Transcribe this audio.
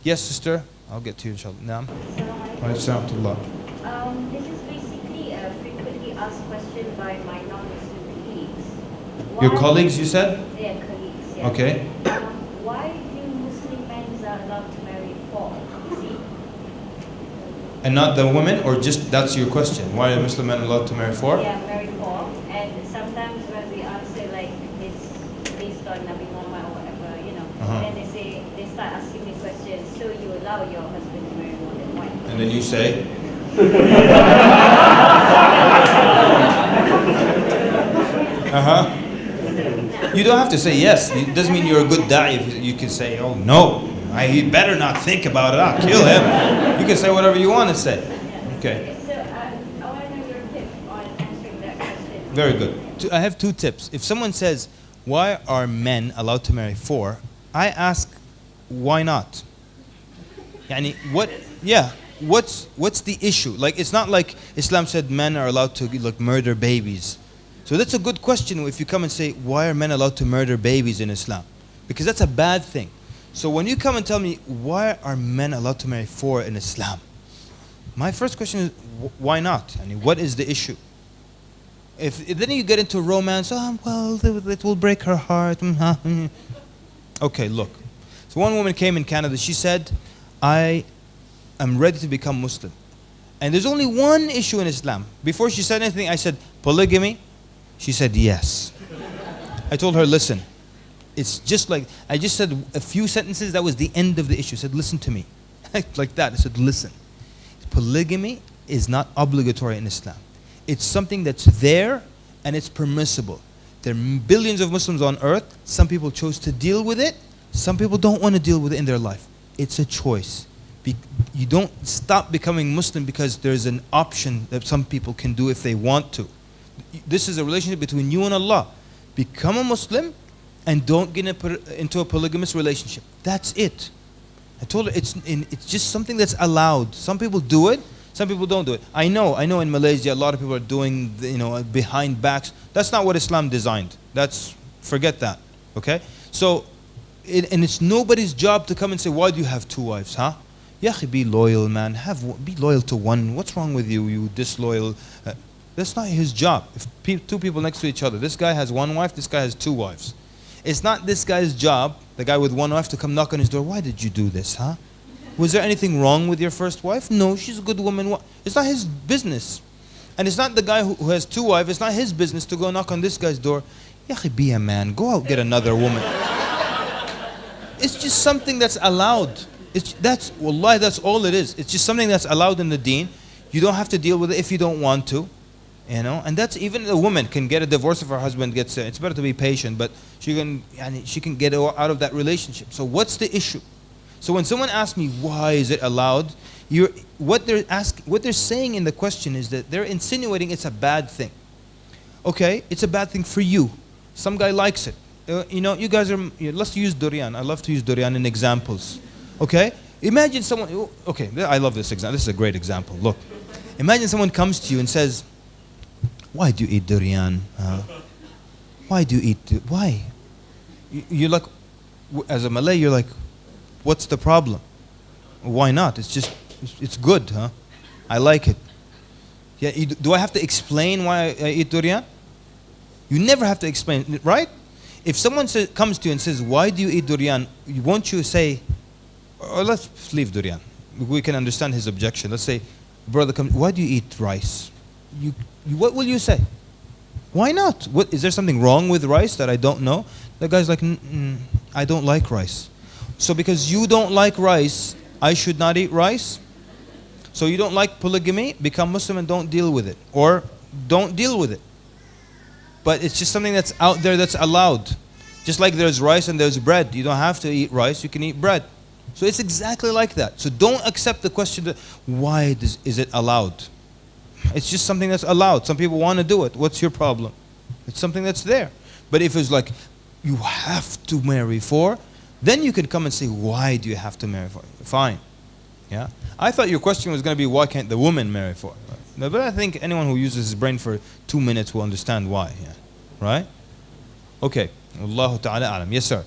Yes, sister. I'll get to you, inshallah. Naam. This is basically a frequently asked question by my non-Muslim colleagues. Your colleagues, you said? Their colleagues, yeah. Okay. Why do Muslim men are allowed to marry four? You see? And not the women, or just that's your question? Why are Muslim men allowed to marry four? Yeah, marry four. And sometimes when we answer like this based on Nabi Muhammad or whatever, then they start asking me questions. So you allow your husband to marry more than one? And then you say? You don't have to say yes. It doesn't mean you're a good da'i if you can say, oh no, he better not think about it, I'll kill him. You can say whatever you want to say. Okay. So I want to know your tip on answering that question. Very good. I have two tips. If someone says, why are men allowed to marry four? I ask, why not? What's the issue? Like, it's not like Islam said men are allowed to murder babies. So that's a good question if you come and say, why are men allowed to murder babies in Islam? Because that's a bad thing. So when you come and tell me, why are men allowed to marry four in Islam? My first question is, why not? What is the issue? If then you get into romance, it will break her heart. Okay, look. So one woman came in Canada, she said, I am ready to become Muslim. And there's only one issue in Islam. Before she said anything, I said, polygamy? She said, yes. I told her, listen, it's just like, I just said a few sentences, that was the end of the issue. I said, listen to me. Like that, I said, listen. Polygamy is not obligatory in Islam. It's something that's there and it's permissible. There are billions of Muslims on earth. Some people chose to deal with it. Some people don't want to deal with it in their life. It's a choice. You don't stop becoming Muslim because there's an option that some people can do if they want to. This is a relationship between you and Allah. Become a Muslim and don't get into a polygamous relationship. That's it. I told her it's just something that's allowed. Some people do it, some people don't do it. I know in Malaysia a lot of people are doing behind backs. That's not what Islam designed. Forget that. Okay? So and it's nobody's job to come and say, why do you have two wives, huh? Yahi, be loyal, man. Be loyal to one. What's wrong with you, you disloyal? That's not his job. If two people next to each other, this guy has one wife, this guy has two wives. It's not this guy's job, the guy with one wife, to come knock on his door. Why did you do this, huh? Was there anything wrong with your first wife? No, she's a good woman. It's not his business. And it's not the guy who has two wives, it's not his business to go knock on this guy's door. Yahi, be a man. Go out, get another woman. It's just something that's allowed. Wallahi, that's all it is. It's just something that's allowed in the deen. You don't have to deal with it if you don't want to. And that's, even a woman can get a divorce if her husband gets it. It's better to be patient, but she can get out of that relationship. So what's the issue? So when someone asks me, why is it allowed? What they're saying in the question is that they're insinuating it's a bad thing. Okay, it's a bad thing for you. Some guy likes it. You guys let's use durian. I love to use durian in examples. Okay? Imagine someone, I love this example. This is a great example. Look, imagine someone comes to you and says, why do you eat durian? Why do you eat, why? You're like, as a Malay, you're like, what's the problem? Why not? It's good, huh? I like it. Yeah, do I have to explain why I eat durian? You never have to explain, right? If someone comes to you and says, why do you eat durian? Won't you say, let's leave durian. We can understand his objection. Let's say, brother comes, why do you eat rice? What will you say? Why not? Is there something wrong with rice that I don't know? The guy's like, I don't like rice. So because you don't like rice, I should not eat rice? So you don't like polygamy? Become Muslim and don't deal with it. Or don't deal with it. But it's just something that's out there that's allowed. Just like there's rice and there's bread. You don't have to eat rice, you can eat bread. So it's exactly like that. So don't accept the question that, why is it allowed? It's just something that's allowed. Some people want to do it. What's your problem? It's something that's there. But if it's like, you have to marry four, then you can come and say, why do you have to marry four? Fine. Yeah. I thought your question was going to be, why can't the woman marry four? Right? But I think anyone who uses his brain for 2 minutes will understand why. Yeah. Right? Okay. Allahu ta'ala alam. Yes, sir.